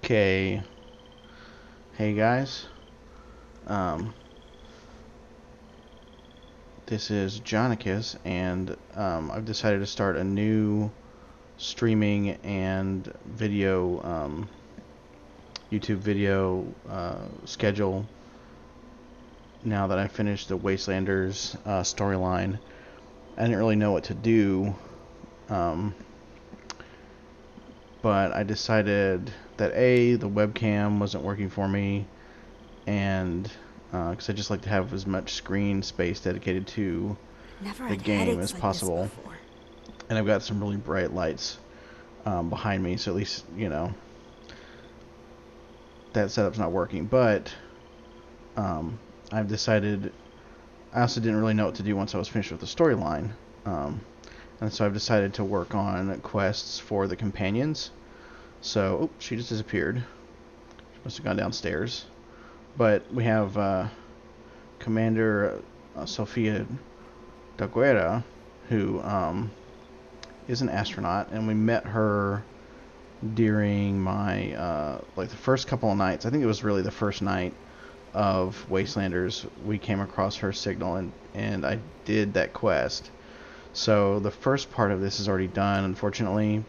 Okay. Hey guys. Um, this is Jonicus, and I've decided to start a new streaming and video, YouTube video schedule now that I finished the Wastelanders storyline. I didn't really know what to do, um, but I decided that the webcam wasn't working for me, and because I just like to have as much screen space dedicated to Never the had game as headaches like this possible. before. And I've got some really bright lights behind me, so at least, that setup's not working. But I've decided, I also didn't really know what to do once I was finished with the storyline. And so I've decided to work on quests for the companions. So, oh, she just disappeared. She must have gone downstairs. But we have Commander Sofia Daguerre, who is an astronaut, and we met her during my like the first couple of nights. I think it was really the first night of Wastelanders. We came across her signal, and I did that quest. So the first part of this is already done, unfortunately.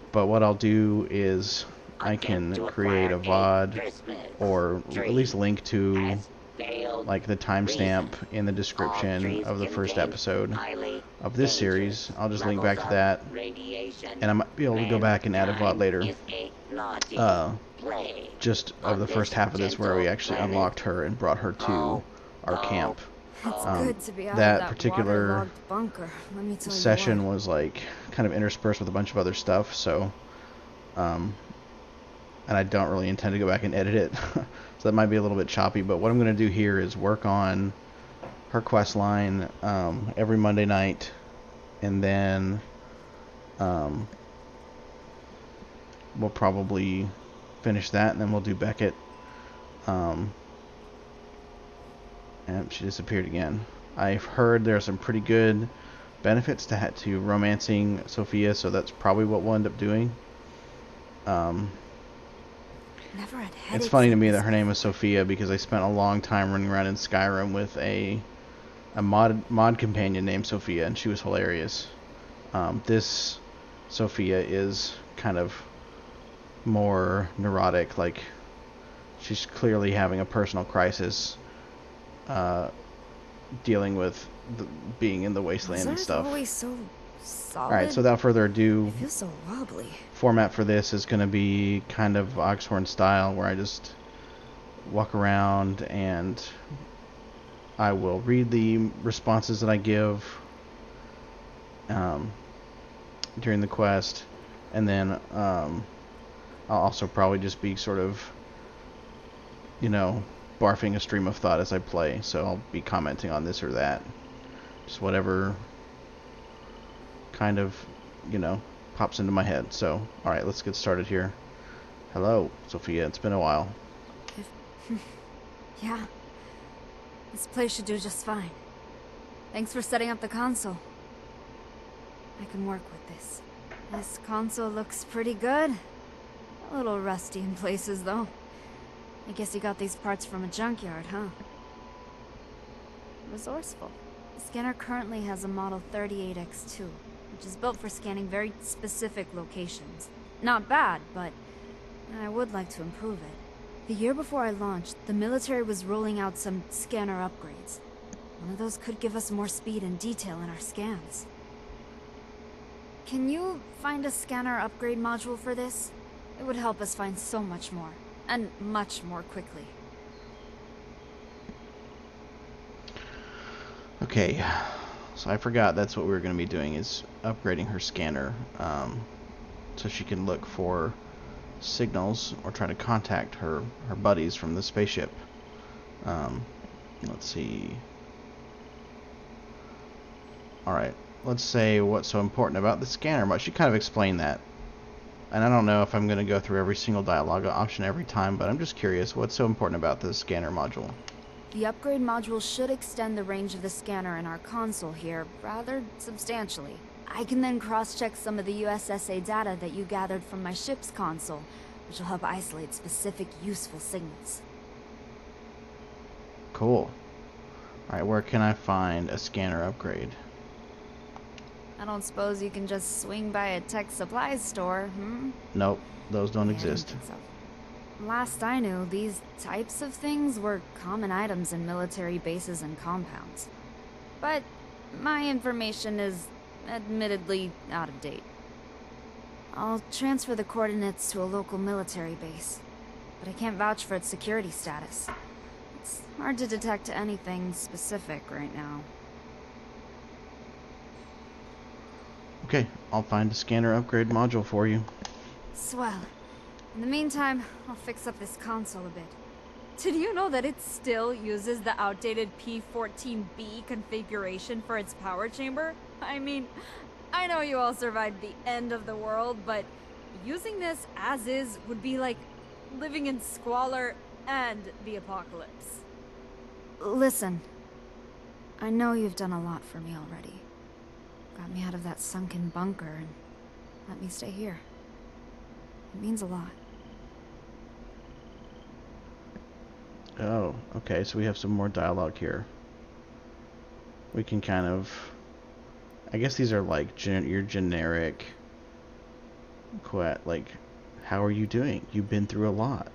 But what I'll do is I can create a VOD, or at least link to like the timestamp in the description of the first episode of this series. I'll just link back to that, and I might be able to go back and add a VOD later, just of the first half of this where we actually unlocked her and brought her to our camp. It's good to be out of That that particular waterlogged bunker. Let me tell session you what. was like kind of interspersed with a bunch of other stuff, so and I don't really intend to go back and edit it. So that might be a little bit choppy, but what I'm going to do here is work on her quest line every Monday night, and then we'll probably finish that, and then we'll do Beckett. And she disappeared again. I've heard there are some pretty good benefits to romancing Sofia, so that's probably what we'll end up doing. Never had headaches. It's funny to like me this that her name before. is Sofia because I spent a long time running around in Skyrim with a mod companion named Sofia, and she was hilarious. This Sofia is kind of more neurotic, like she's clearly having a personal crisis, dealing with being in the wasteland and Was Earth stuff. always so solid? Alright, so without further ado, It feels so wobbly. format for this is going to be kind of Oxhorn style, where I just walk around and I will read the responses that I give during the quest, and then I'll also probably just be sort of, barfing a stream of thought as I play, so I'll be commenting on this or that. Just whatever kind of, pops into my head. So, alright, let's get started here. Hello, Sofia, it's been a while. Yeah. This place should do just fine. Thanks for setting up the console. I can work with this. This console looks pretty good. A little rusty in places, though. I guess you got these parts from a junkyard, huh? Resourceful. The scanner currently has a model 38X2, which is built for scanning very specific locations. Not bad, but I would like to improve it. The year before I launched, the military was rolling out some scanner upgrades. One of those could give us more speed and detail in our scans. Can you find a scanner upgrade module for this? It would help us find so much more, and much more quickly. Okay, so I forgot that's what we were going to be doing, is upgrading her scanner, so she can look for signals or try to contact her buddies from the spaceship. Let's see. Alright, let's say what's so important about the scanner, but she kind of explained that. And I don't know if I'm going to go through every single dialogue option every time, but I'm just curious, what's so important about the scanner module? The upgrade module should extend the range of the scanner in our console here rather substantially. I can then cross-check some of the USSA data that you gathered from my ship's console, which will help isolate specific useful signals. Cool. Alright, where can I find a scanner upgrade? I don't suppose you can just swing by a tech supplies store, Nope, those don't Yeah, I didn't exist. think so. Last I knew, these types of things were common items in military bases and compounds. But my information is admittedly out of date. I'll transfer the coordinates to a local military base, but I can't vouch for its security status. It's hard to detect anything specific right now. Okay, I'll find a scanner upgrade module for you. Swell. In the meantime, I'll fix up this console a bit. Did you know that it still uses the outdated P14B configuration for its power chamber? I mean, I know you all survived the end of the world, but using this as is would be like living in squalor and the apocalypse. Listen, I know you've done a lot for me already. Got me out of that sunken bunker and let me stay here. It means a lot. Oh, okay, so we have some more dialogue here. We can kind of... I guess these are like your generic... like, how are you doing? You've been through a lot.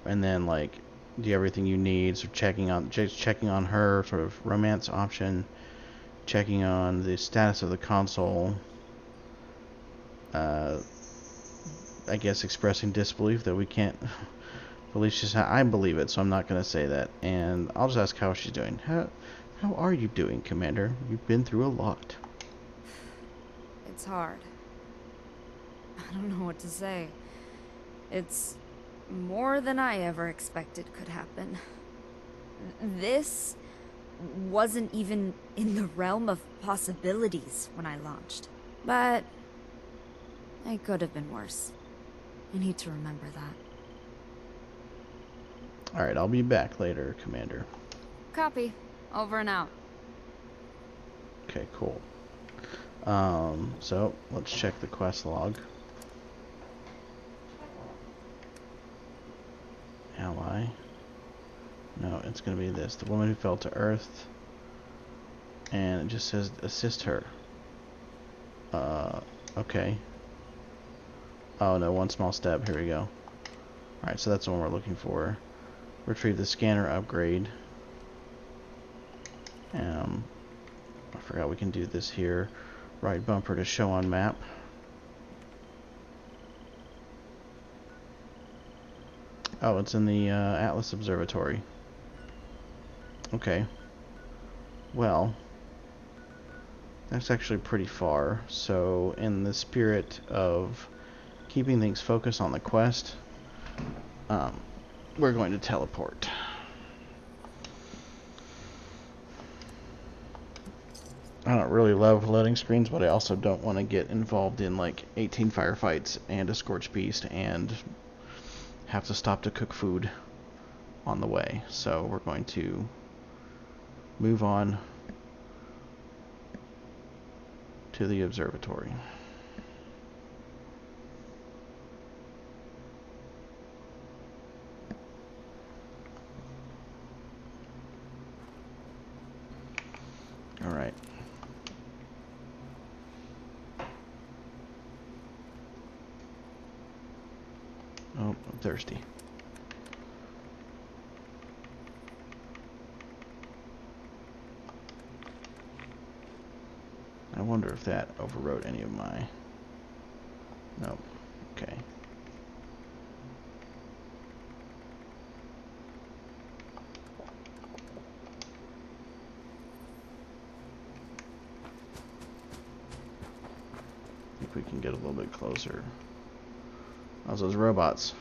And then, like, do you have everything you need? So checking on her sort of romance option. Checking on the status of the console. I guess expressing disbelief that we can't... Believe she's... I believe it, so I'm not going to say that. And I'll just ask how she's doing. How are you doing, Commander? You've been through a lot. It's hard. I don't know what to say. It's more than I ever expected could happen. This wasn't even in the realm of possibilities when I launched. But it could have been worse. I need to remember that. Alright, I'll be back later, Commander. Copy. Over and out. Okay, cool. So, let's check the quest log. Ally. No, it's gonna be this. The woman who fell to Earth. And it just says, assist her. Okay. Oh no, one small step. Here we go. Alright, so that's the one we're looking for. Retrieve the scanner upgrade. I forgot we can do this here. Right bumper to show on map. Oh, it's in the Atlas Observatory. Okay. Well, that's actually pretty far. So, in the spirit of keeping things focused on the quest, we're going to teleport. I don't really love loading screens, but I also don't want to get involved in like 18 firefights and a scorched beast and have to stop to cook food on the way. So we're going to move on to the observatory. Alright. Oh, I'm thirsty. I wonder if that overwrote any of my... Nope. Okay. I think we can get a little bit closer. How's those robots?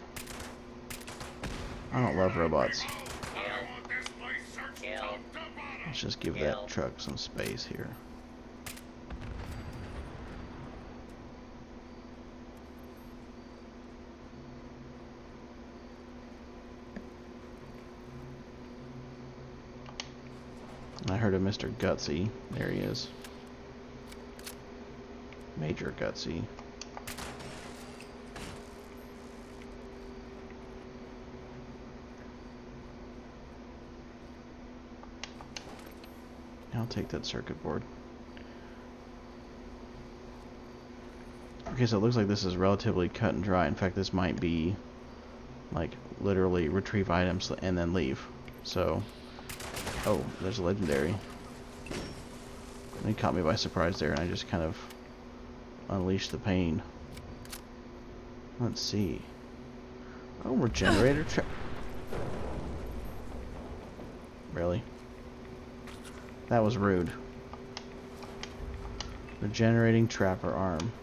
I don't love robots. Let's just give that truck some space here. I heard of Mr. Gutsy. There he is. major gutsy. I'll take that circuit board. Okay, so it looks like this is relatively cut and dry. In fact, this might be like literally retrieve items and then leave. So, oh, there's a legendary. He caught me by surprise there, and I just kind of unleashed the pain. Let's see. Oh, regenerator trap. Really? That was rude. Regenerating trapper arm.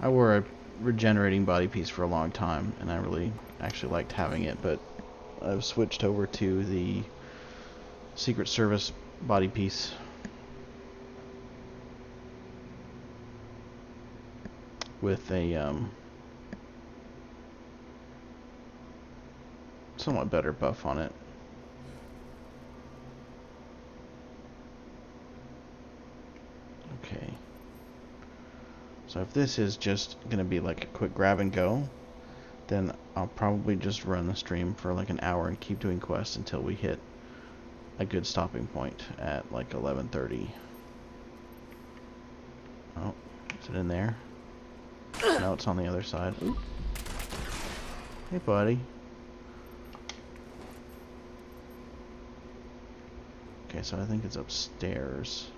I wore a regenerating body piece for a long time, and I really actually liked having it, but I've switched over to the Secret Service body piece. With a somewhat better buff on it. Okay. So if this is just going to be like a quick grab and go, then I'll probably just run the stream for like an hour and keep doing quests until we hit a good stopping point at like 11:30. Oh, is it in there? No, it's on the other side. Ooh. Hey, buddy. Okay, so I think it's upstairs.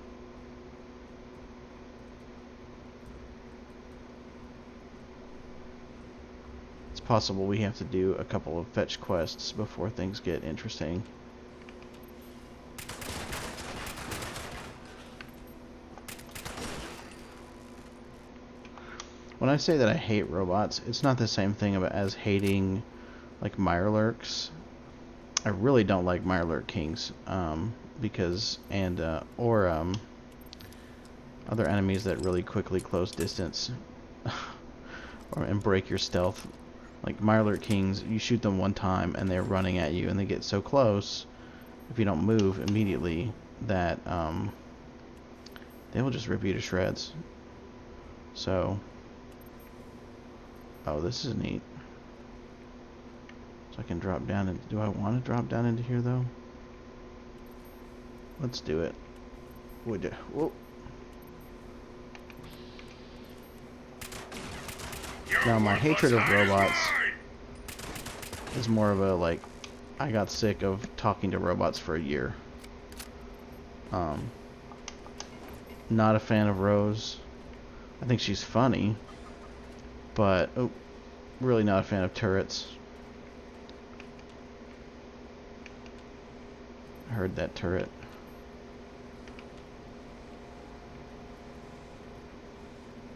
It's possible we have to do a couple of fetch quests before things get interesting. When I say that I hate robots, it's not the same thing as hating like Mirelurks. I really don't like Mirelurk Kings, because or other enemies that really quickly close distance and break your stealth. Like Mirelurk Kings, you shoot them one time and they're running at you, and they get so close if you don't move immediately that they will just rip you to shreds. So, oh, this is neat. So I can drop down. And do I want to drop down into here though? Let's do it. Whoa. Now my hatred of robots is more of a like, I got sick of talking to robots for a year. Not a fan of Rose. I think she's funny, but really not a fan of turrets. I heard that turret.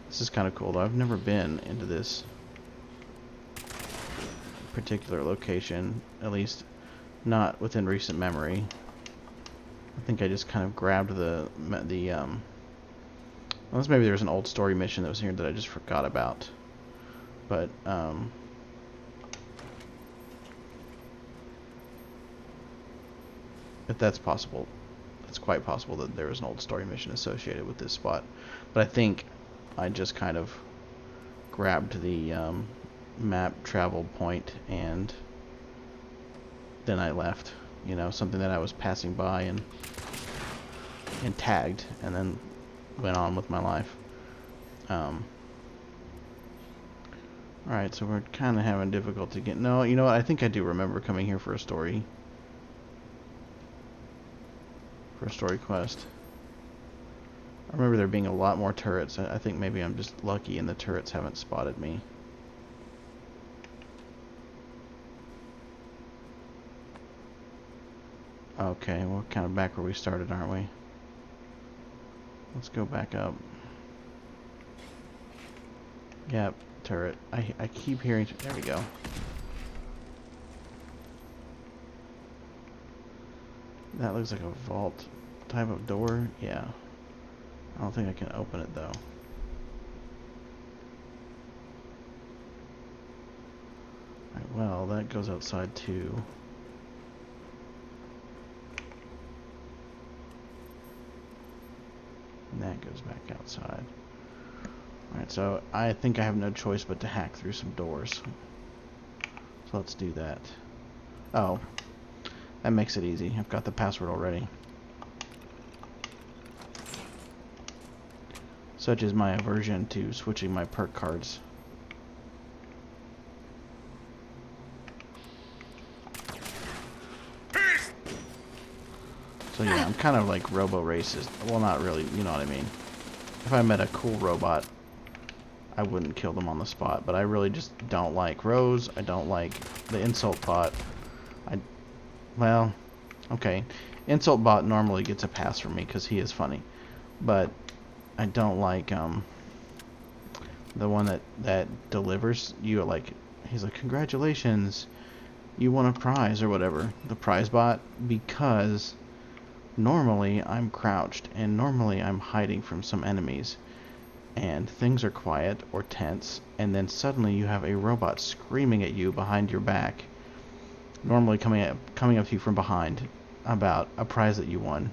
This is kind of cool though. I've never been into this particular location, at least not within recent memory. I think I just kind of grabbed unless maybe there's an old story mission that was here that I just forgot about. But if that's possible, it's quite possible that there was an old story mission associated with this spot. But I think I just kind of grabbed the map travel point and then I left. You know, something that I was passing by and tagged, and then went on with my life. Alright, so we're kind of having difficulty getting... No, you know what? I think I do remember coming here for a story. For a story quest. I remember there being a lot more turrets. I think maybe I'm just lucky and the turrets haven't spotted me. Okay, we're kind of back where we started, aren't we? Let's go back up. Yep, turret. I keep hearing... There we go. That looks like a vault type of door. Yeah. I don't think I can open it though. Right, well, that goes outside too. In that that goes back outside. Alright, so I think I have no choice but to hack through some doors. So let's do that. Oh, that makes it easy. I've got the password already. Such is my aversion to switching my perk cards. So yeah, I'm kind of like robo-racist. Well, not really, you know what I mean. If I met a cool robot, I wouldn't kill them on the spot, but I really just don't like Rose. I don't like the Insult Bot. Well, okay. Insult Bot normally gets a pass from me because he is funny. But I don't like the one that delivers you, like, he's like, congratulations, you won a prize or whatever, the prize bot, because normally I'm crouched and normally I'm hiding from some enemies and things are quiet or tense, and then suddenly you have a robot screaming at you behind your back, normally coming up to you from behind about a prize that you won,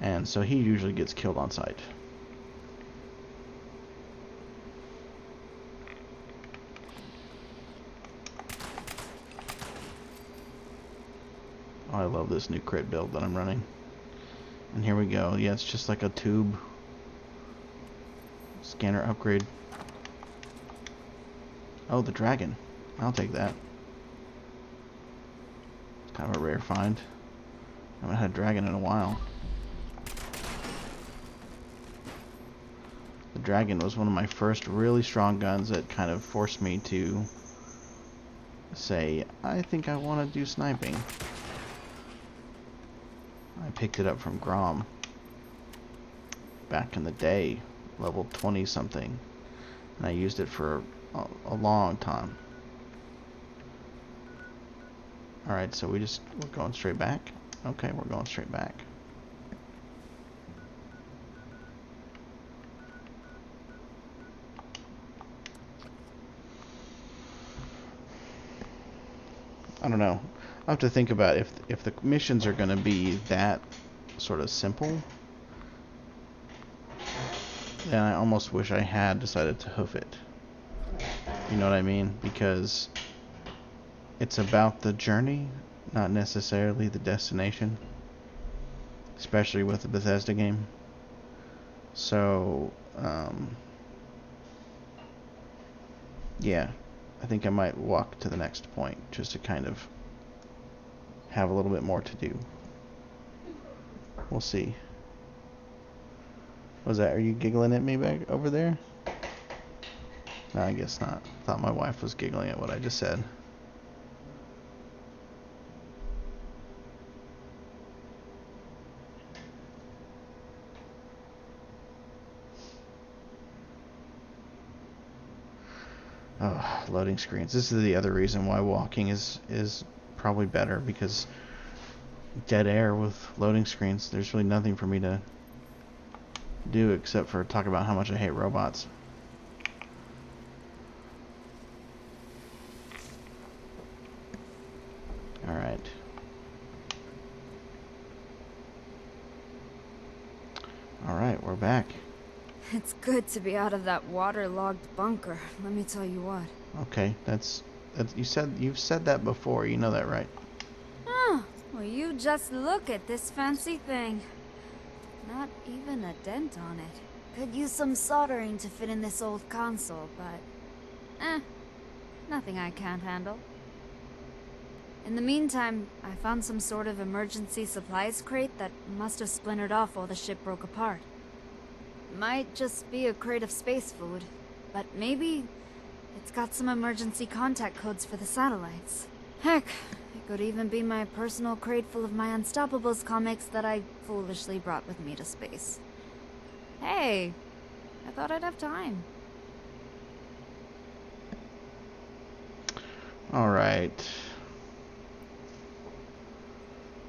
and so he usually gets killed on sight. Oh, I love this new crit build that I'm running. And here we go. Yeah, it's just like a tube scanner upgrade. Oh, the dragon. I'll take that. It's kind of a rare find. I haven't had a dragon in a while. The dragon was one of my first really strong guns that kind of forced me to say, I think I want to do sniping. I picked it up from Grom back in the day, level 20 something, and I used it for a long time. Alright, so we're going straight back. Okay, we're going straight back. I don't know. I have to think about if the missions are going to be that sort of simple. Then I almost wish I had decided to hoof it. You know what I mean? Because it's about the journey, not necessarily the destination. Especially with the Bethesda game. So, yeah. I think I might walk to the next point just to kind of have a little bit more to do. We'll see. Was that, are you giggling at me back over there? No, I guess not. Thought my wife was giggling at what I just said. Oh, loading screens. This is the other reason why walking is probably better, because dead air with loading screens, there's really nothing for me to do except for talk about how much I hate robots. Alright. Alright, we're back. It's good to be out of that waterlogged bunker, let me tell you what. Okay, that's you've said that before, you know that, right? Oh, well, you just look at this fancy thing. Not even a dent on it. Could use some soldering to fit in this old console, but nothing I can't handle. In the meantime, I found some sort of emergency supplies crate that must have splintered off while the ship broke apart. Might just be a crate of space food, but maybe it's got some emergency contact codes for the satellites. Heck, it could even be my personal crate full of my Unstoppables comics that I foolishly brought with me to space. Hey, I thought I'd have time. Alright.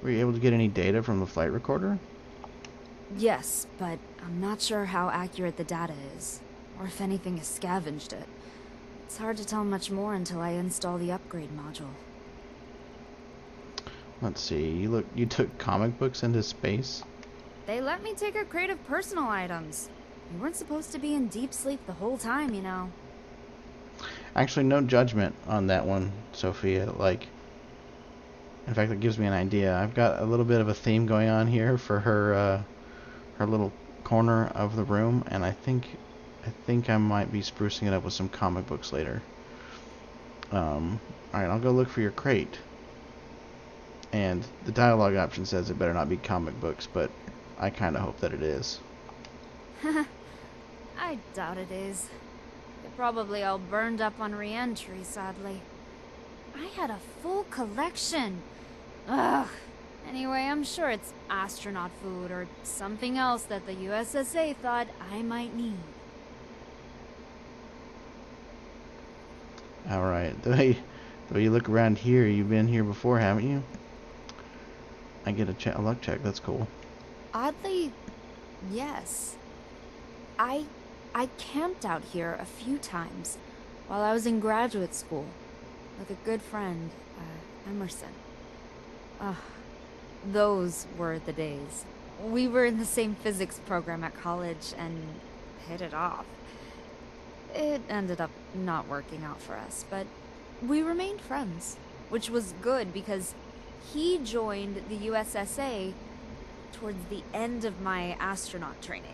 Were you able to get any data from the flight recorder? Yes, but I'm not sure how accurate the data is, or if anything has scavenged it. It's hard to tell much more until I install the upgrade module. Let's see. You took comic books into space? They let me take a crate of personal items. We weren't supposed to be in deep sleep the whole time, you know. Actually, no judgment on that one, Sophia. Like, in fact, it gives me an idea. I've got a little bit of a theme going on here for her little corner of the room, and I think I might be sprucing it up with some comic books later. Alright, I'll go look for your crate. And the dialogue option says it better not be comic books, but I kind of hope that it is. I doubt it is. They're probably all burned up on re-entry, sadly. I had a full collection. Ugh. Anyway, I'm sure it's astronaut food or something else that the USSA thought I might need. Alright, the way you look around here, you've been here before, haven't you? I get a luck check, that's cool. Oddly, yes. I camped out here a few times while I was in graduate school with a good friend, Emerson. Ugh, those were the days. We were in the same physics program at college and hit it off. It ended up not working out for us, but we remained friends, which was good because he joined the USSA towards the end of my astronaut training.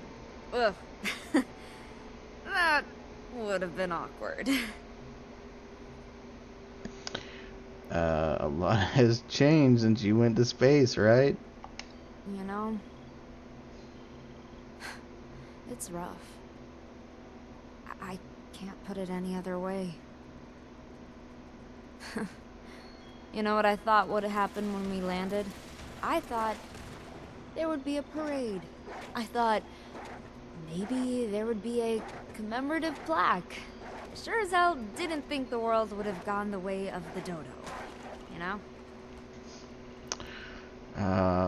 Ugh. That would have been awkward. A lot has changed since you went to space, right? You know, it's rough. I can't put it any other way. You know what I thought would happen when we landed? I thought there would be a parade. I thought maybe there would be a commemorative plaque. Sure as hell didn't think the world would have gone the way of the dodo. You know?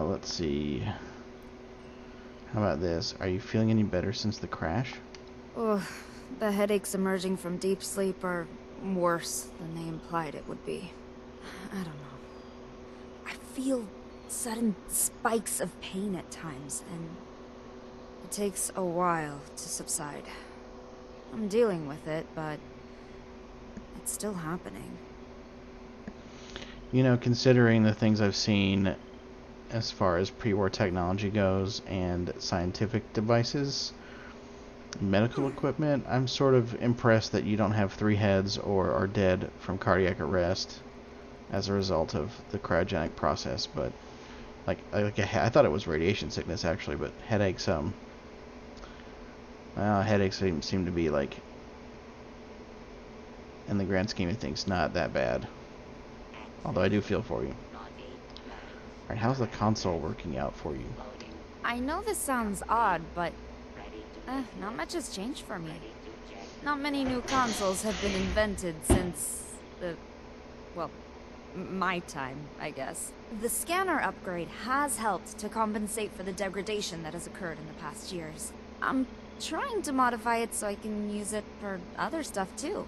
Let's see. How about this? Are you feeling any better since the crash? Ugh, the headaches emerging from deep sleep are worse than they implied it would be. I don't know. I feel sudden spikes of pain at times, and it takes a while to subside. I'm dealing with it, but it's still happening. You know, considering the things I've seen as far as pre-war technology goes and scientific devices, medical equipment, I'm sort of impressed that you don't have 3 heads or are dead from cardiac arrest as a result of the cryogenic process. But I thought it was radiation sickness actually, but headaches headaches seem to be, like, in the grand scheme of things, not that bad. Although I do feel for you. Alright, how's the console working out for you? I know this sounds odd, but not much has changed for me. Not many new consoles have been invented since my time, I guess. The scanner upgrade has helped to compensate for the degradation that has occurred in the past years. I'm trying to modify it so I can use it for other stuff too.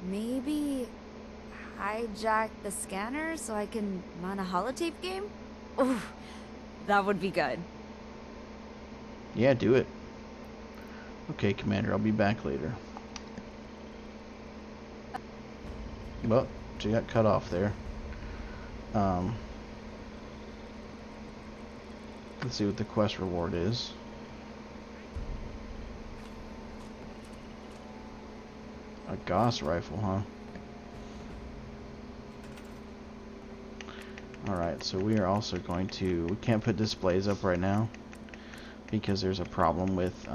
Maybe hijack the scanner so I can run a holotape game? Ooh, that would be good. Yeah, do it. Okay, Commander, I'll be back later. Well, she got cut off there. Let's see what the quest reward is. A Gauss rifle, huh? Alright, so we are also going to... We can't put displays up right now because there's a problem with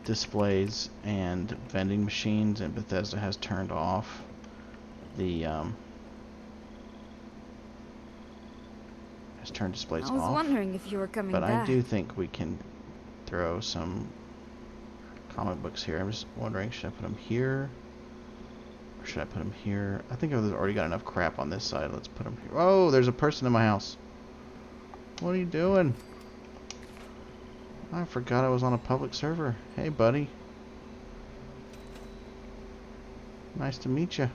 displays and vending machines, and Bethesda has turned off the has turned displays off. I was wondering if you were coming but back. I do think we can throw some comic books here. I'm just wondering, should I put them here? Or should I put them here? I think I've already got enough crap on this side. Let's put them here. Oh, there's a person in my house. What are you doing? I forgot I was on a public server. Hey, buddy. Nice to meet you.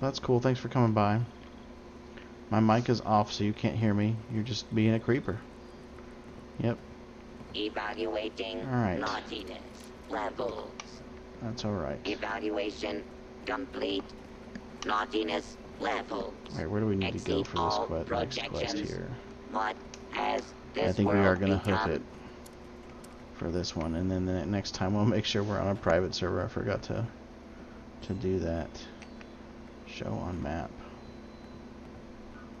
That's cool. Thanks for coming by. My mic is off, so you can't hear me. You're just being a creeper. Yep. Evaluating Alright. naughtiness levels. That's alright. Evaluation complete. Naughtiness levels. Alright, where do we need to go for this next quest here? What has this I think we world are going to hook become? it for this one. And then the next time we'll make sure we're on a private server. I forgot to do that. Show on map.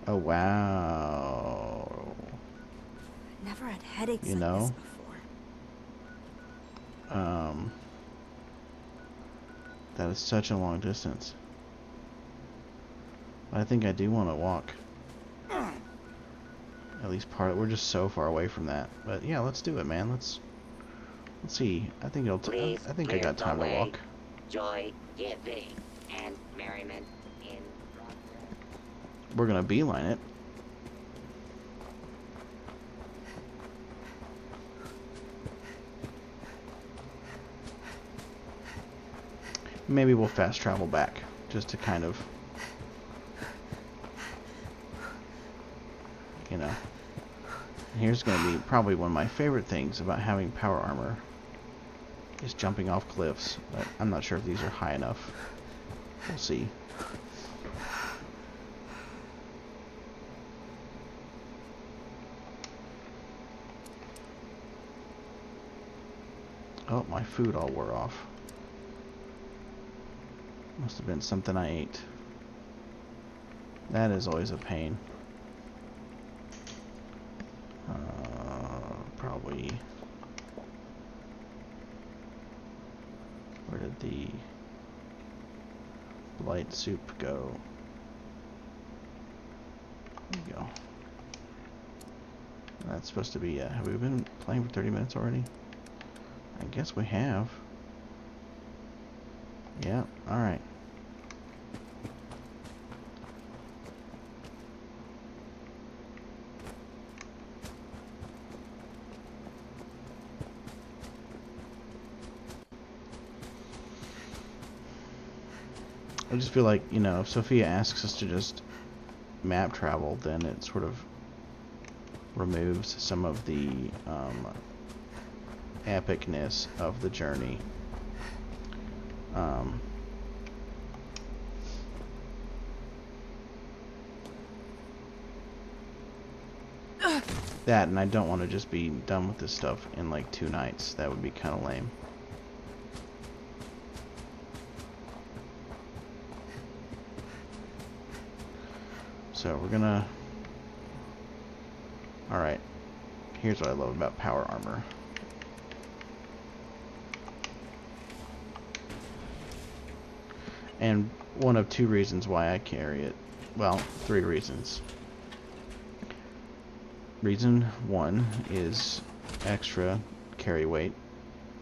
Oh, wow. Never had headaches You like know? this before. That is such a long distance. I think I do want to walk. At least we're just so far away from that. But yeah, let's do it, man. Let's see. I think I got time to walk. Joy giving and merriment in progress. We're gonna beeline it. Maybe we'll fast travel back just to kind of, you know. Here's going to be probably one of my favorite things about having power armor is jumping off cliffs, but I'm not sure if these are high enough. We'll see. Oh, my food all wore off. Must have been something I ate. That is always a pain. Probably. Where did the light soup go? There you go. That's supposed to be. Have we been playing for 30 minutes already? I guess we have. Yeah. All right. I just feel like, you know, if Sophia asks us to just map travel, then it sort of removes some of the epicness of the journey. That, and I don't want to just be done with this stuff in like 2 nights. That would be kind of lame. So we're gonna... Alright. Here's what I love about power armor. And one of 2 reasons why I carry it. Well, 3 reasons. Reason 1 is extra carry weight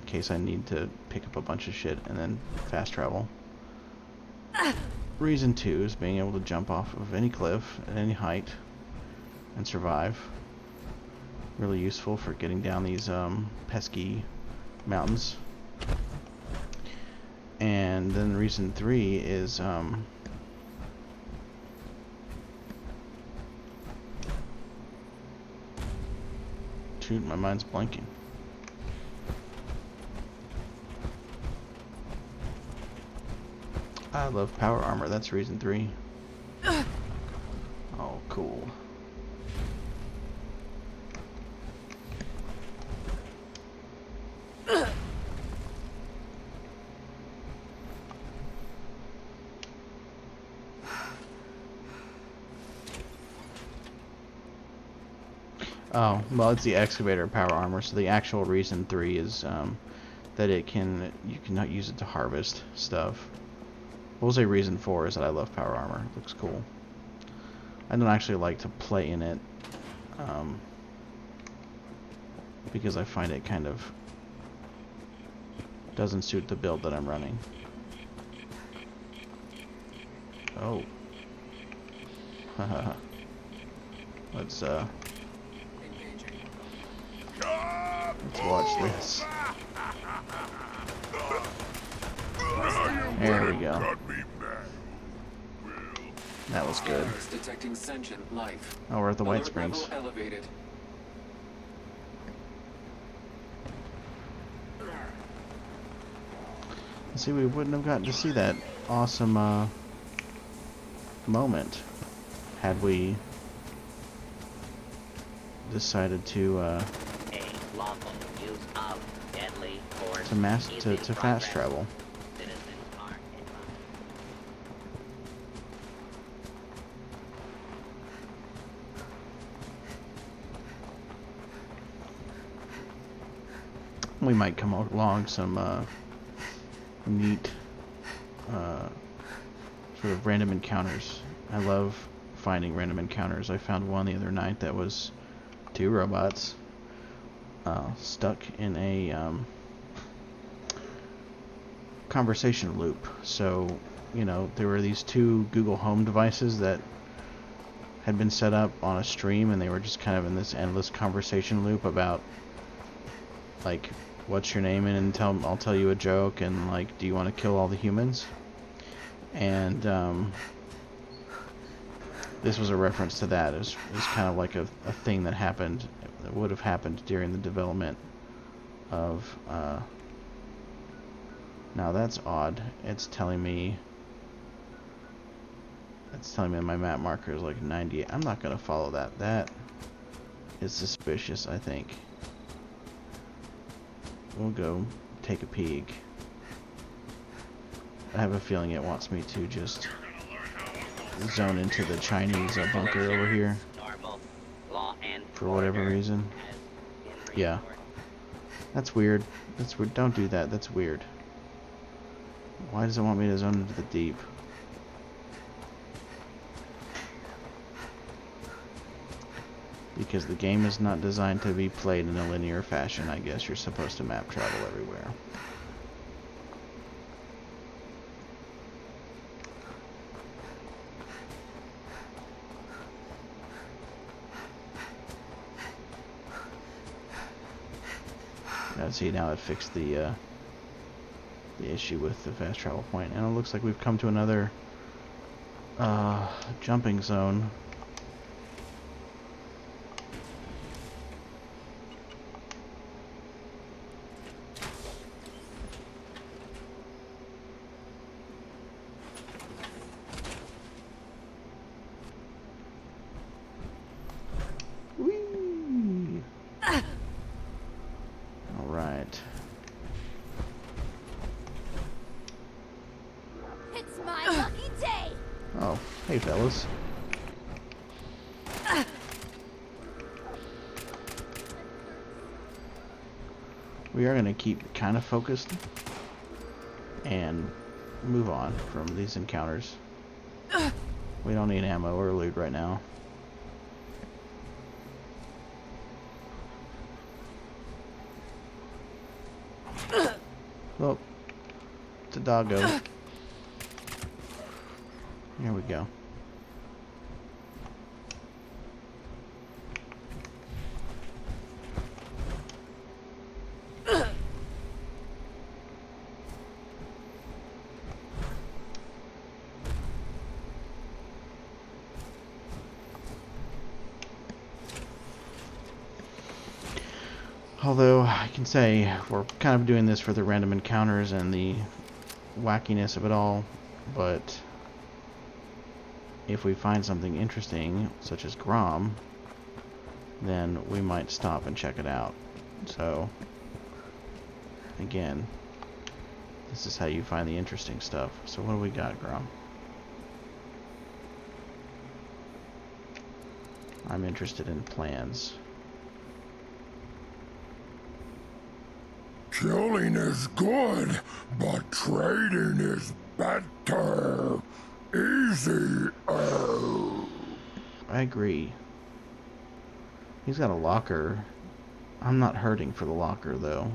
in case I need to pick up a bunch of shit and then fast travel. Reason 2 is being able to jump off of any cliff at any height and survive. Really useful for getting down these pesky mountains. And then reason 3 is shoot, my mind's blanking. I love power armor. That's reason 3. Oh, cool. Oh, well, it's the excavator power armor. So the actual reason 3 is that you cannot use it to harvest stuff. We'll say reason 4 is that I love power armor. It looks cool. I don't actually like to play in it because I find it kind of doesn't suit the build that I'm running. Oh. Let's watch this. There we go. That was good. Scanners detecting sentient life. Oh, we're at the White Alert Springs. level elevated. See, we wouldn't have gotten to see that awesome moment had we decided to A lawful use of deadly force is to in fast progress. travel. Citizens are advised. We might come along some neat sort of random encounters. I love finding random encounters. I found one the other night that was two robots stuck in a conversation loop. So, you know, there were these two Google Home devices that had been set up on a stream, and they were just kind of in this endless conversation loop about, like, what's your name, and I'll tell you a joke, and like, do you want to kill all the humans? And this was a reference to that. It was kind of like a thing that happened, that would have happened during the development of now that's odd. It's telling me my map marker is like 98. I'm not gonna follow that. That is suspicious, I think. We'll go take a peek. I have a feeling it wants me to just zone into the Chinese bunker over here Normal law and for whatever order reason. has been Yeah. restored. That's weird. That's weird. Don't do that. That's weird. Why does it want me to zone into the deep? Because the game is not designed to be played in a linear fashion. I guess you're supposed to map travel everywhere. See, now it fixed the issue with the fast travel point, and it looks like we've come to another jumping zone. Whee! All right. It's my lucky day! Oh, hey fellas. We are going to keep kind of focused and move on from these encounters. We don't need ammo or loot right now. Oh, it's a doggo. Here we go. Although, I can say, we're kind of doing this for the random encounters and the wackiness of it all, but if we find something interesting, such as Grom, then we might stop and check it out. So, again, this is how you find the interesting stuff. So what do we got, Grom? I'm interested in plans. Killing is good, but trading is better. Easier. I agree. He's got a locker. I'm not hurting for the locker, though.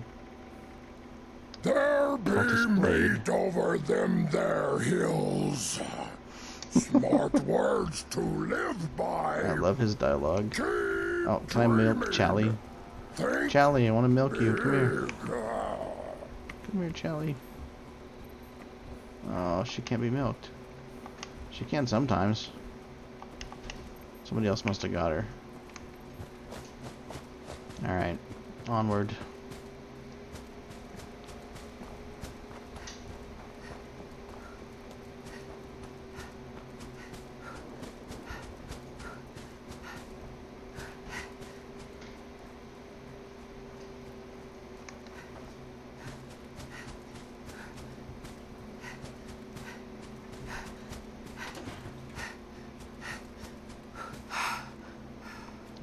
There be Cultist blade. meat over them there hills. Smart words to live by. I love his dialogue. Keep Oh, can I milk dreaming. Charlie? Think Charlie, I want to milk you. Come here. big. Come here, Charlie. Oh, she can't be milked. She can sometimes. Somebody else must have got her. Alright, onward.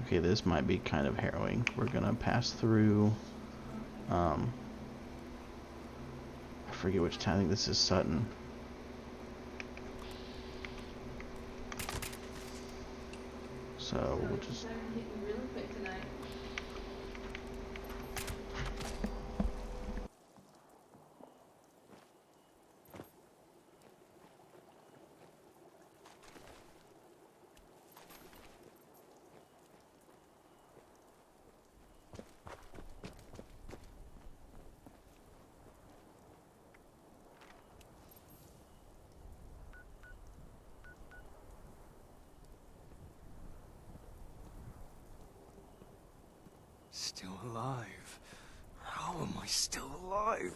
Okay, this might be kind of harrowing. We're gonna pass through, I forget which town. I think this is Sutton. So we'll just... Still alive? How am I still alive?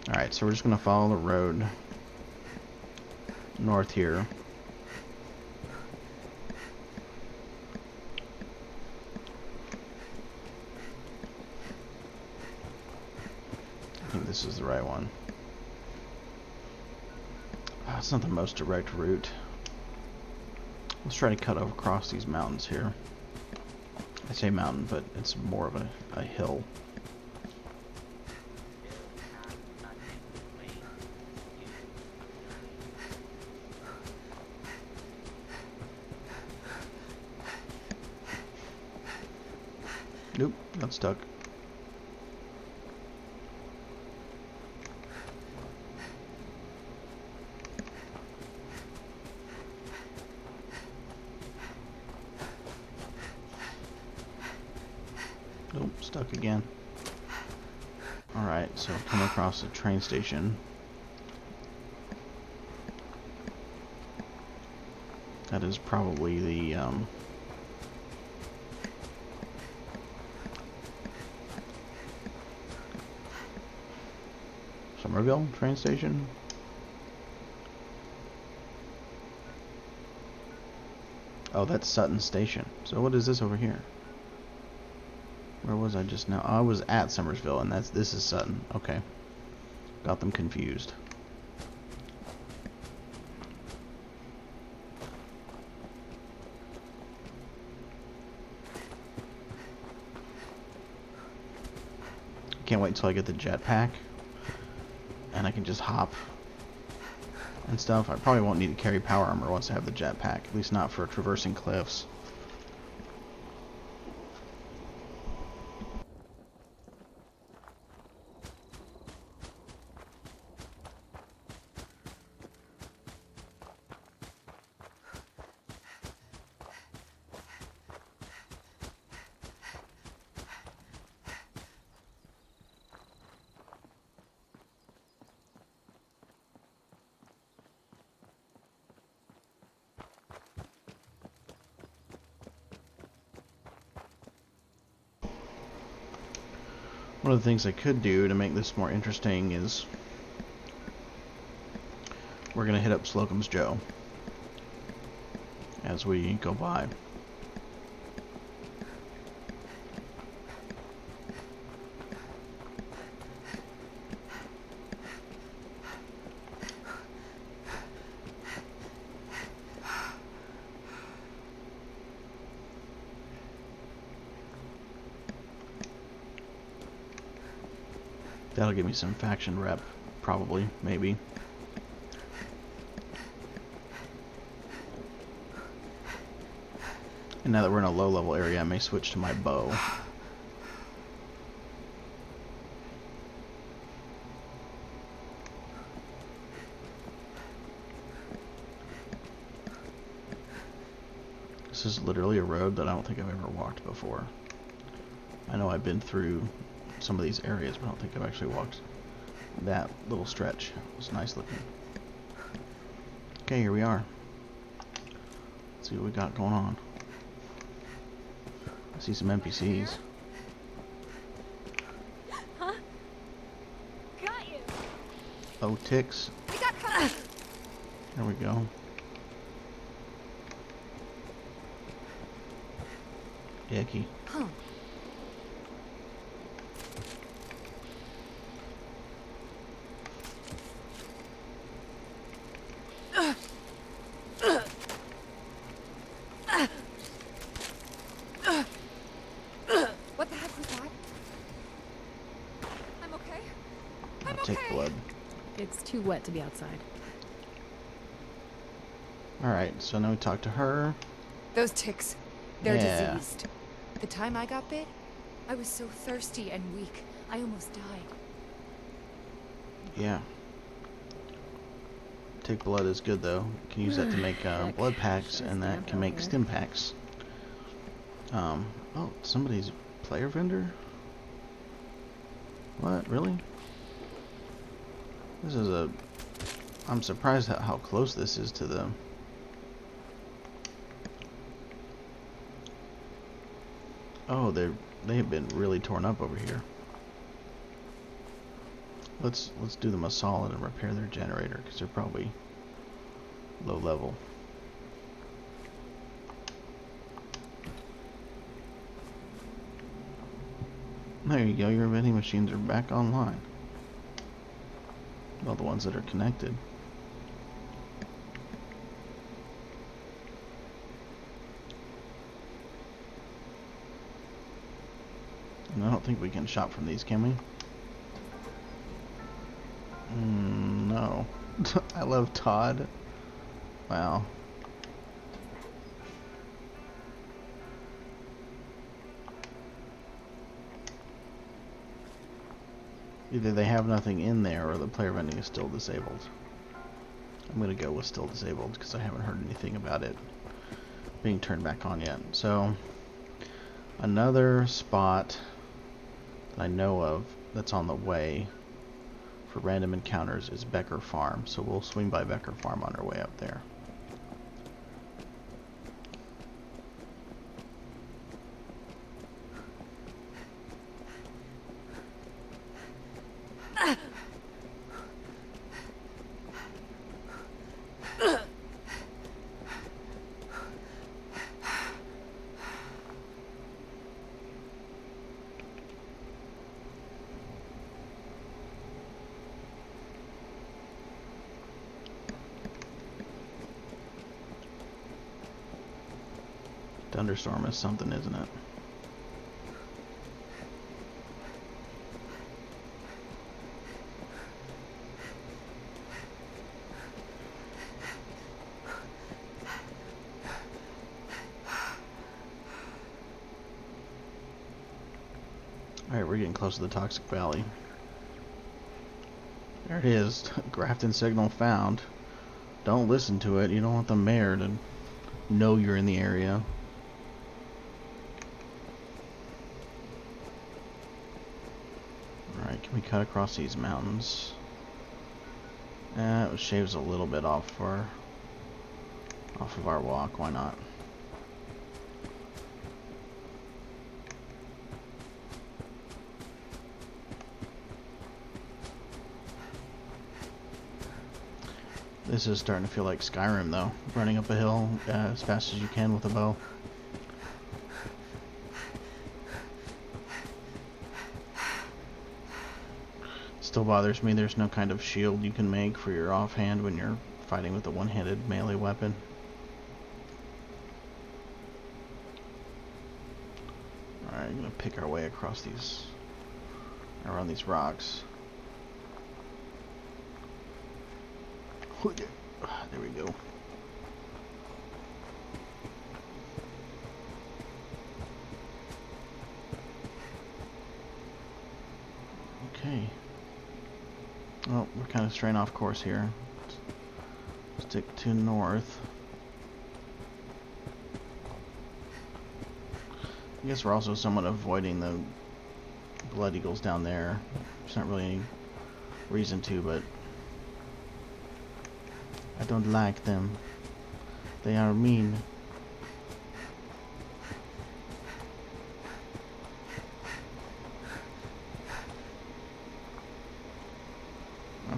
Alright, so we're just gonna follow the road north here. I think this is the right one. It's not the most direct route. Let's try to cut across these mountains here. I say mountain, but it's more of a hill. Nope, got stuck. Nope, stuck again. Alright, so I've come across a train station. That is probably the, Somerville train station? Oh, that's Sutton Station. So what is this over here? Where was I just now? I was at Somersville, and this is Sutton. Okay. Got them confused. Can't wait until I get the jetpack. And I can just hop and stuff. I probably won't need to carry power armor once I have the jetpack. At least not for traversing cliffs. One of the things I could do to make this more interesting is we're going to hit up Slocum's Joe as we go by. That'll give me some faction rep, probably, maybe. And now that we're in a low level area, I may switch to my bow. This is literally a road that I don't think I've ever walked before. I know I've been through some of these areas, but I don't think I've actually walked that little stretch. It's nice looking. Okay, here we are. Let's see what we got going on. I see some NPCs. Huh? Got you. Oh, ticks. We got company. There we go. Icky. Huh. What the heck was that? I'm okay. I'm Tick okay. blood. It's too wet to be outside. Alright, so now we talk to her. Those ticks, they're Yeah. diseased. The time I got bit, I was so thirsty and weak, I almost died. Yeah. Tick blood is good though. You can use that to make blood packs, and that can make stim packs. Oh, somebody's player vendor? What? Really? This is a... I'm surprised at how close this is to the... Oh, they have been really torn up over here. Let's do them a solid and repair their generator, because they're probably low level. There you go, your vending machines are back online. Well, the ones that are connected. And I don't think we can shop from these, can we? No. I love Todd. Wow. Either they have nothing in there or the player vending is still disabled. I'm gonna go with still disabled because I haven't heard anything about it being turned back on yet. So another spot that I know of that's on the way for random encounters is Becker Farm. So we'll swing by Becker Farm on our way up there. Thunderstorm is something, isn't it? Alright, we're getting close to the Toxic Valley. There it is. Grafton signal found. Don't listen to it. You don't want the mayor to know you're in the area. Alright, can we cut across these mountains? It shaves a little bit off of our walk. Why not? This is starting to feel like Skyrim though. Running up a hill as fast as you can with a bow. Still bothers me there's no kind of shield you can make for your offhand when you're fighting with a one-handed melee weapon. Alright, I'm gonna pick our way across these, around these rocks. There we go. Okay. Oh, we're kind of straying off course here. Stick to north. I guess we're also somewhat avoiding the blood eagles down there. There's not really any reason to, but I don't like them. They are mean.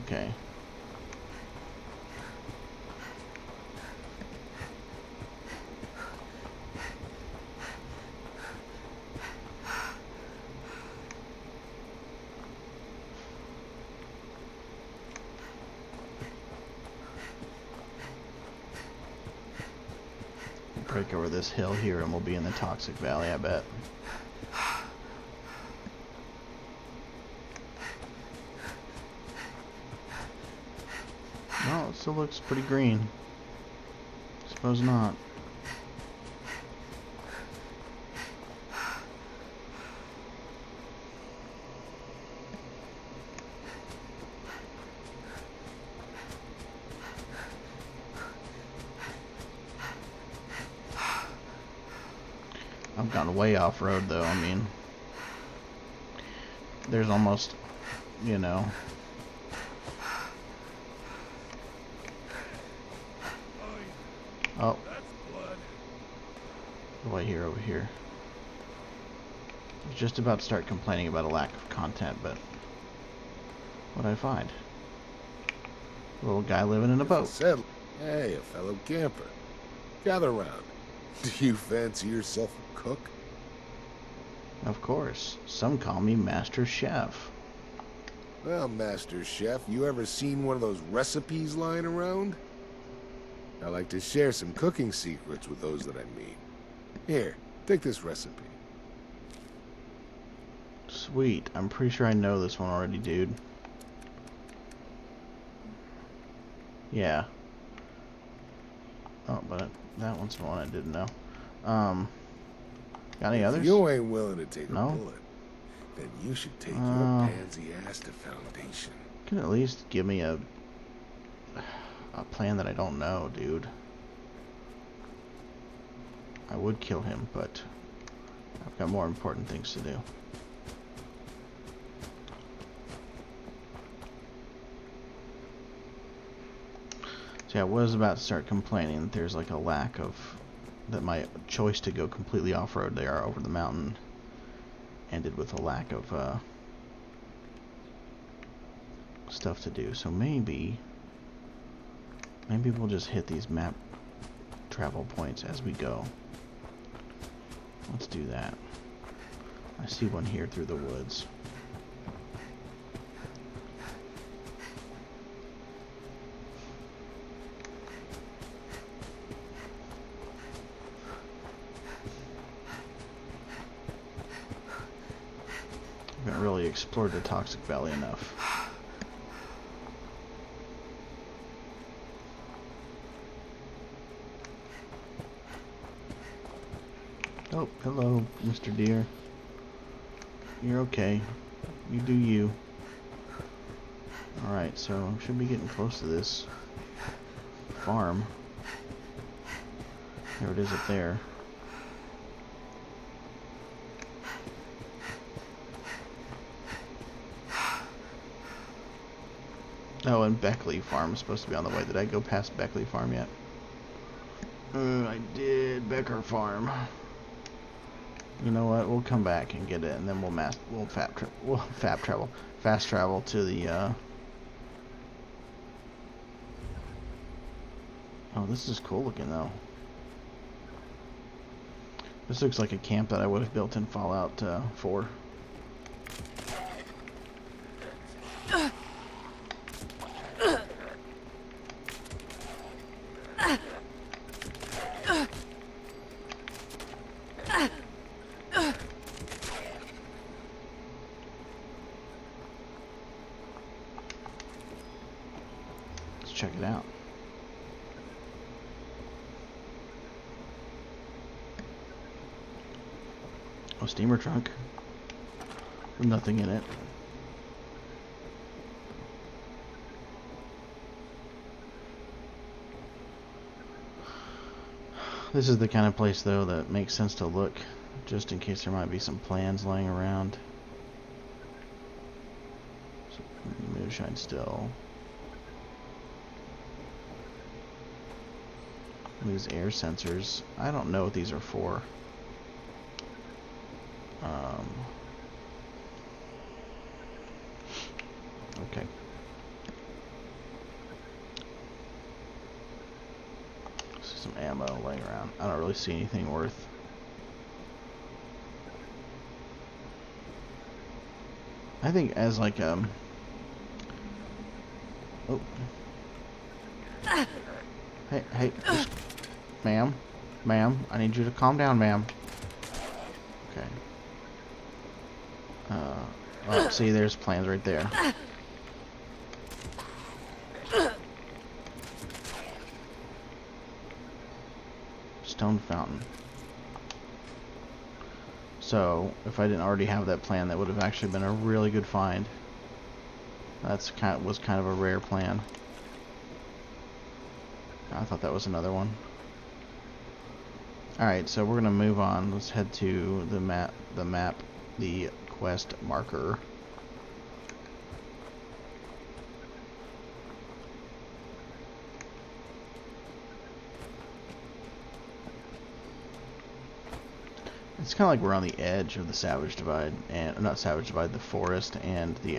Okay. Break over this hill here and we'll be in the Toxic Valley, I bet. No, it still looks pretty green. Suppose not. I've gone way off road though. I mean, there's almost, you know, oh, right here, over here. I was just about to start complaining about a lack of content, but what'd I find? A little guy living in a boat. Hey, a fellow camper. Gather round. Do you fancy yourself a cook? Of course. Some call me Master Chef. Well, Master Chef, you ever seen one of those recipes lying around? I like to share some cooking secrets with those that I meet. Here, take this recipe. Sweet. I'm pretty sure I know this one already, dude. Yeah. Oh, but that one's the one I didn't know. Got any others? If you ain't willing to take No? a bullet, then you should take your pansy ass to Foundation. You can at least give me a plan that I don't know, dude. I would kill him, but I've got more important things to do. So yeah, I was about to start complaining that there's like a lack of, that my choice to go completely off-road there over the mountain ended with a lack of stuff to do. So maybe we'll just hit these map travel points as we go. Let's do that. I see one here through the woods. I haven't really explored the Toxic Valley enough. Oh, hello, Mr. Deer. You're okay. You do you. Alright, so I should be getting close to this farm. There it is up there. Oh, and Beckley Farm is supposed to be on the way. Did I go past Beckley Farm yet? I did. Becker Farm. You know what? We'll come back and get it, and then we'll fast travel to the. Oh, this is cool looking though. This looks like a camp that I would have built in Fallout 4. Check it out. Oh, steamer trunk with nothing in it. This is the kind of place, though, that makes sense to look, just in case there might be some plans laying around. So, moonshine still. These air sensors. I don't know what these are for. Okay. See some ammo laying around. I don't really see anything worth. I think as like oh. Hey, ma'am, I need you to calm down, ma'am. Okay. Oh, see, there's plans right there. Stone fountain. So, if I didn't already have that plan, that would have actually been a really good find. Was kind of a rare plan. I thought that was another one. Alright, so we're gonna move on. Let's head to the map, the quest marker. It's kind of like we're on the edge of the Savage Divide, and not Savage Divide, the forest and the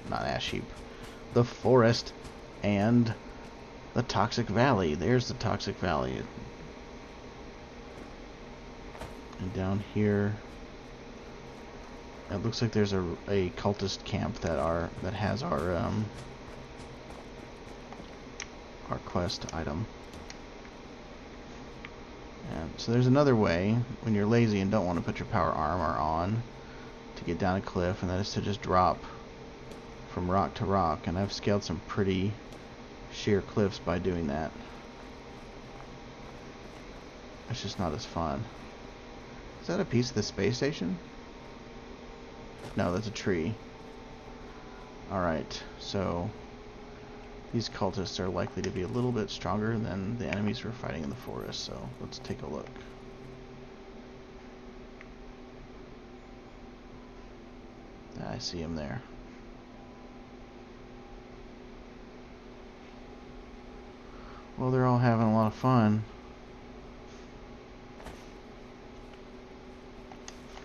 not ash heap, the forest and the Toxic Valley. There's the Toxic Valley. And down here, it looks like there's a cultist camp that has our quest item. And so there's another way when you're lazy and don't want to put your power armor on to get down a cliff, and that is to just drop from rock to rock. And I've scaled some pretty sheer cliffs by doing that. It's just not as fun. Is that a piece of the space station? No, that's a tree. Alright, so these cultists are likely to be a little bit stronger than the enemies we're fighting in the forest, so let's take a look. I see him there. Well, they're all having a lot of fun.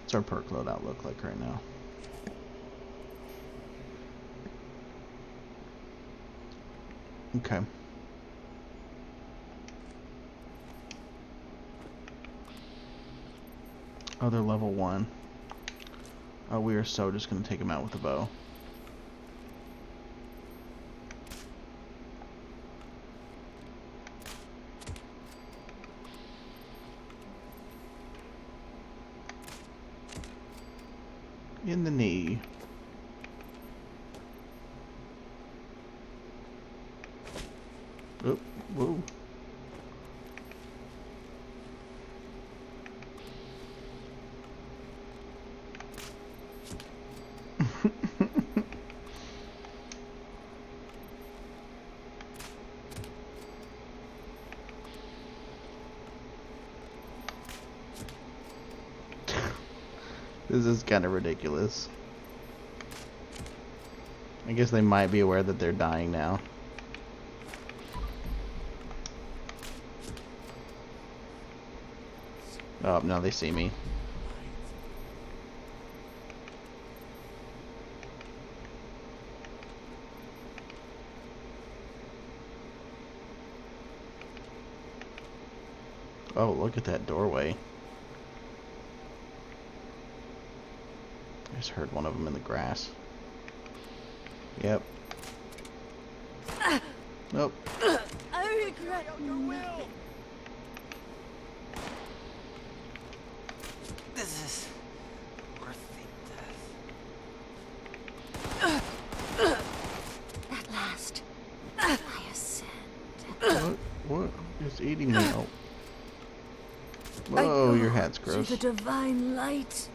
What's our perk loadout look like right now? Okay. Oh, they're level 1. Oh, we are so just going to take them out with a bow. In the knee. Oh, whoa. This is kind of ridiculous. I guess they might be aware that they're dying now. Oh, now they see me. Oh, look at that doorway. I just heard one of them in the grass. Yep. Nope. I regret nothing. This is worth the death. At last, I ascend. What? It's eating me. Oh. Whoa, your hat's gross. To the divine light.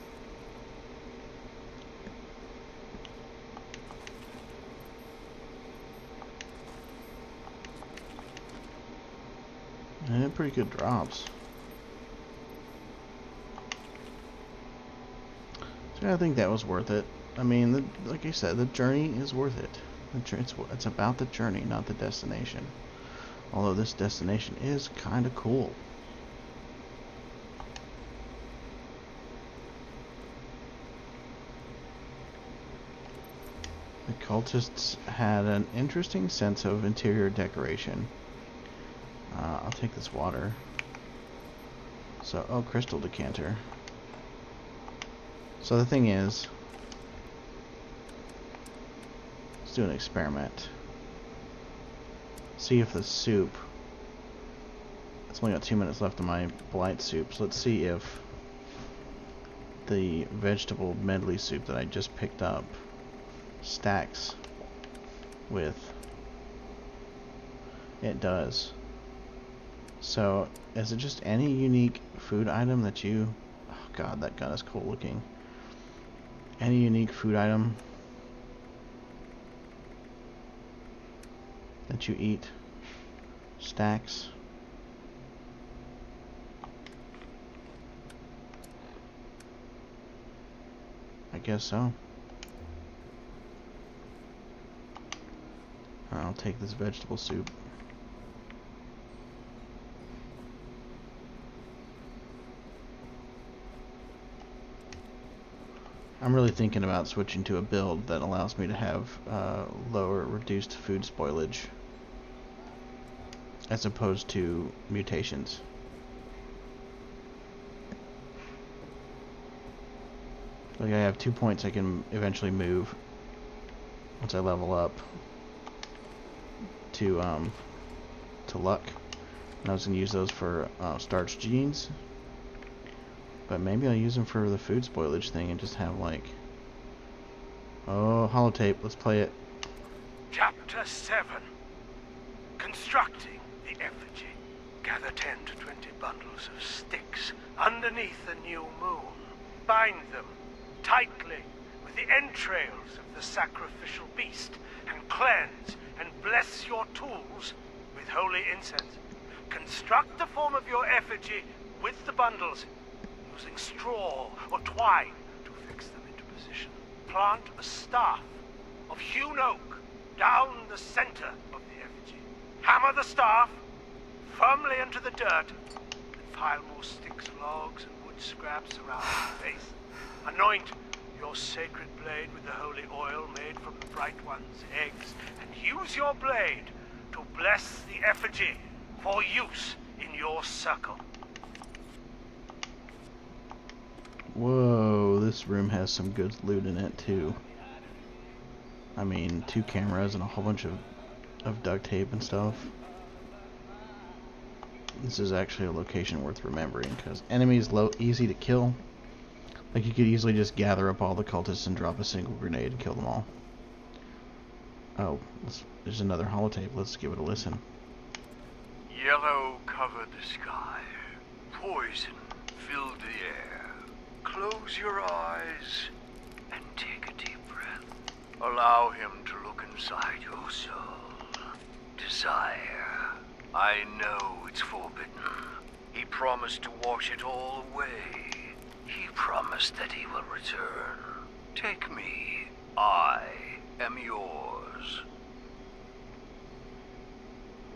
And pretty good drops. I think that was worth it. I mean, like I said, the journey is worth it. It's about the journey, not the destination. Although this destination is kind of cool. The cultists had an interesting sense of interior decoration. I'll take this water. So, oh, crystal decanter. So the thing is, let's do an experiment. See if the soup, it's only got 2 minutes left of my blight soup, so let's see if the vegetable medley soup that I just picked up stacks with. It does. So, is it just any unique food item that you... Oh god, that gun is cool looking. Any unique food item that you eat stacks? I guess so. I'll take this vegetable soup. I'm really thinking about switching to a build that allows me to have lower reduced food spoilage as opposed to mutations. Like I have 2 points I can eventually move once I level up to luck. And I was gonna use those for starch genes. But maybe I'll use them for the food spoilage thing and just have like... Oh, holotape, let's play it. Chapter 7. Constructing the effigy. Gather 10 to 20 bundles of sticks underneath the new moon. Bind them tightly with the entrails of the sacrificial beast and cleanse and bless your tools with holy incense. Construct the form of your effigy with the bundles, using straw or twine to fix them into position. Plant a staff of hewn oak down the center of the effigy. Hammer the staff firmly into the dirt, and pile more sticks, logs, and wood scraps around the base. Anoint your sacred blade with the holy oil made from the Bright One's eggs, and use your blade to bless the effigy for use in your circle. Whoa, this room has some good loot in it too. I mean, 2 cameras and a whole bunch of duct tape and stuff. This is actually a location worth remembering because enemies easy to kill. Like you could easily just gather up all the cultists and drop a single grenade and kill them all. Oh, there's another holotape. Let's give it a listen. Yellow covered the sky. Poison filled the air. Close your eyes and take a deep breath. Allow him to look inside your soul. Desire. I know it's forbidden. He promised to wash it all away. He promised that he will return. Take me. I am yours.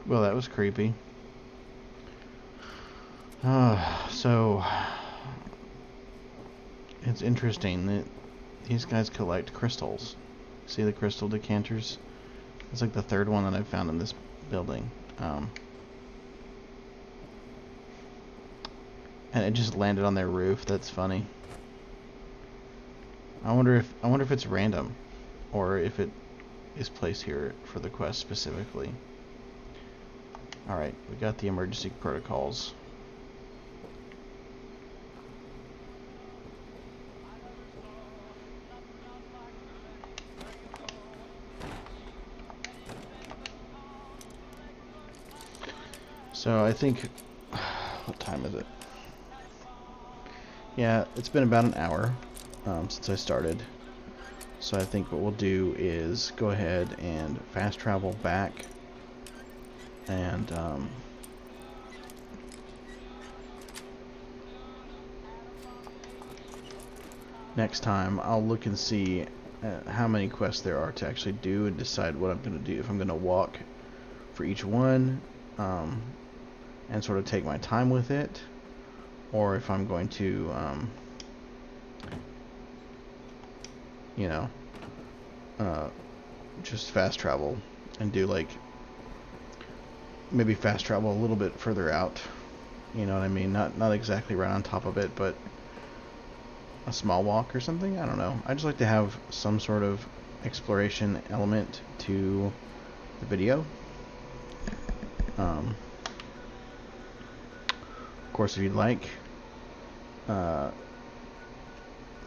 Well, that was creepy. So it's interesting that these guys collect crystals. See the crystal decanters? It's like the 3rd one that I've found in this building. And it just landed on their roof. That's funny. I wonder if it's random, or if it is placed here for the quest specifically. All right, we got the emergency protocols. So I think, what time is it? Yeah, it's been about an hour since I started. So I think what we'll do is go ahead and fast travel back and next time I'll look and see how many quests there are to actually do and decide what I'm going to do. If I'm going to walk for each one and sort of take my time with it, or if I'm going to you know, just fast travel and do like maybe fast travel a little bit further out. You know what I mean? Not exactly right on top of it, but a small walk or something. I don't know. I just like to have some sort of exploration element to the video. Of course, if you'd like,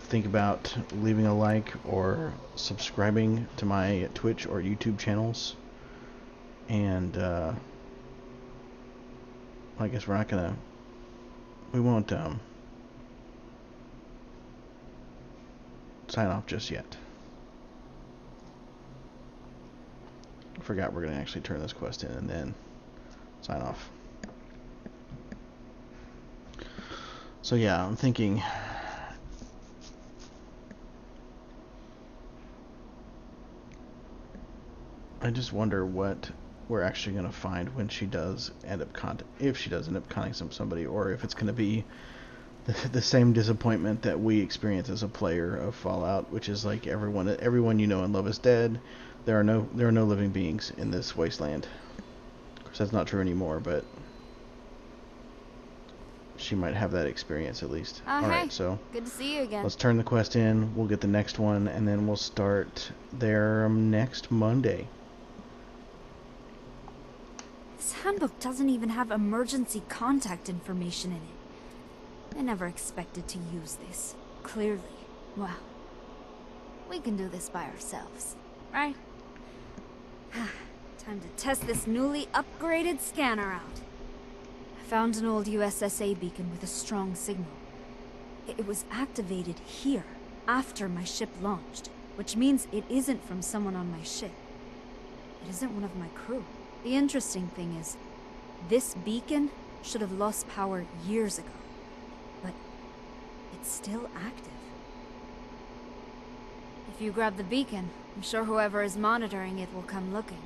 think about leaving a like or subscribing to my Twitch or YouTube channels. And I guess we won't sign off just yet. I forgot we're gonna actually turn this quest in and then sign off. So yeah, I'm thinking I just wonder what we're actually going to find when she does end up if she does end up conning somebody, or if it's going to be the same disappointment that we experience as a player of Fallout, which is like everyone you know and love is dead. There are no living beings in this wasteland. Of course, that's not true anymore, but she might have that experience at least. All right, so good to see you again. Let's turn the quest in. We'll get the next one, and then we'll start there next Monday. This handbook doesn't even have emergency contact information in it. I never expected to use this. Clearly. Well, we can do this by ourselves, right? Time to test this newly upgraded scanner out. I found an old USSA beacon with a strong signal. It was activated here, after my ship launched, which means it isn't from someone on my ship. It isn't one of my crew. The interesting thing is, this beacon should have lost power years ago, but it's still active. If you grab the beacon, I'm sure whoever is monitoring it will come looking.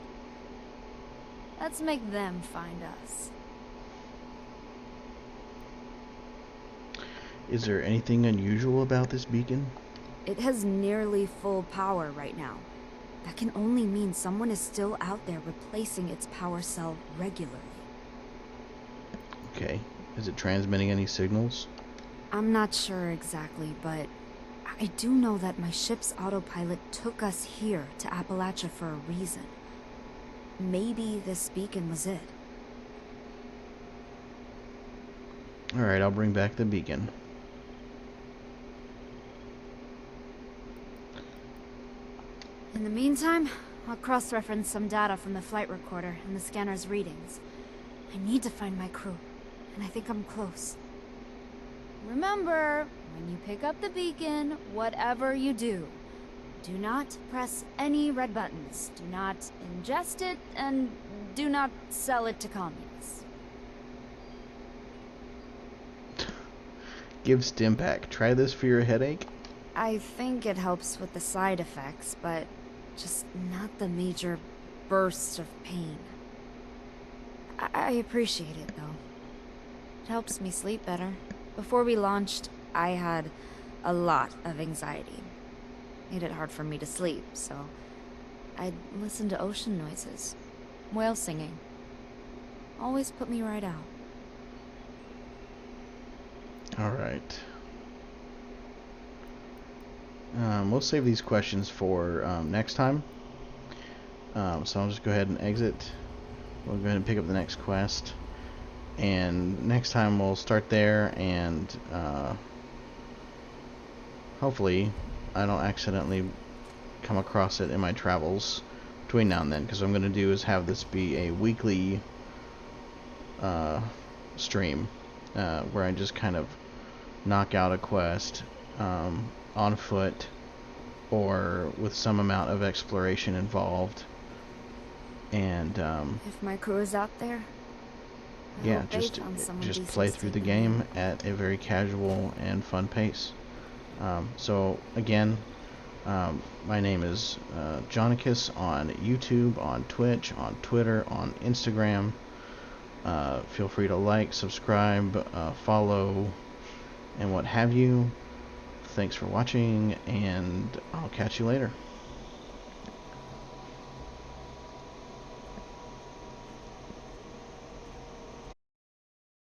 Let's make them find us. Is there anything unusual about this beacon? It has nearly full power right now. That can only mean someone is still out there replacing its power cell regularly. Okay. Is it transmitting any signals? I'm not sure exactly, but I do know that my ship's autopilot took us here to Appalachia for a reason. Maybe this beacon was it. Alright, I'll bring back the beacon. In the meantime, I'll cross-reference some data from the flight recorder and the scanner's readings. I need to find my crew, and I think I'm close. Remember, when you pick up the beacon, whatever you do, do not press any red buttons, do not ingest it, and do not sell it to communists. Give Stimpack. Try this for your headache? I think it helps with the side effects, but just not the major bursts of pain. I appreciate it, though. It helps me sleep better. Before we launched, I had a lot of anxiety. Made it hard for me to sleep, so I'd listen to ocean noises, whale singing. Always put me right out. Alright. We'll save these questions for next time. So I'll just go ahead and exit. We'll go ahead and pick up the next quest. And next time we'll start there, and hopefully I don't accidentally come across it in my travels between now and then, because what I'm going to do is have this be a weekly stream where I just kind of knock out a quest on foot or with some amount of exploration involved, and If my crew is out there, I yeah, hope they just found someone just decent play to through take the them game at a very casual and fun pace. So again, my name is Jonicus on YouTube, on Twitch, on Twitter, on Instagram. Feel free to like, subscribe, follow, and what have you. Thanks for watching, and I'll catch you later.